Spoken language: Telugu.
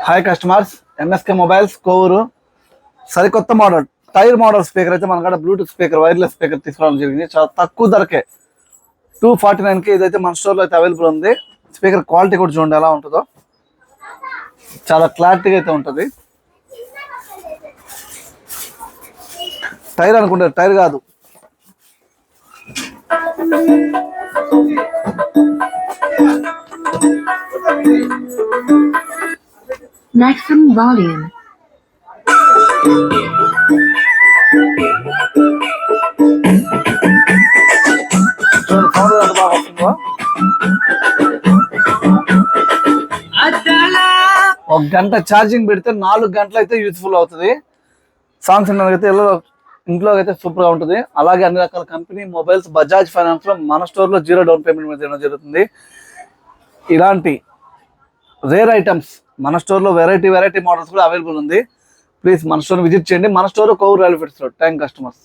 Hi customers, NSK mobiles Kovur. సరికొత్త మోడల్ టైర్ మోడల్ స్పీకర్ అయితే మన కాడ బ్లూటూత్ స్పీకర్, వైర్లెస్ స్పీకర్ తీసుకురావడం జరిగింది. చాలా తక్కువ ధరకే 249కి ఇదైతే మన స్టోర్లో అయితే అవైలబుల్ ఉంది. స్పీకర్ క్వాలిటీ కూడా చూడండి ఎలా ఉంటుందో, చాలా క్లారిటీగా అయితే ఉంటుంది. టైర్ అనుకుంటారు, టైర్ కాదు. Maximum volume. ఒక గంట ఛార్జింగ్ పెడితే 4 గంటలు అయితే యూజ్ఫుల్ అవుతుంది. సాంగ్స్ అయితే ఇంట్లో అయితే సూపర్ గా ఉంటుంది. అలాగే అన్ని రకాల కంపెనీ మొబైల్స్ బజాజ్ ఫైనాన్స్ లో మన స్టోర్ లో 0 డౌన్ పేమెంట్ మీద చేయడం జరుగుతుంది. ఇలాంటి రేర్ ఐటమ్స్ మన స్టోర్ లో వెరైటీ మోడల్స్ కూడా అవైలబుల్ ఉంది. ప్లీజ్ మన స్టోర్ విజిట్ చేయండి. మన స్టోర్ కోవూరు రైల్వే ఫీల్డ్స్ లో. Thank customers.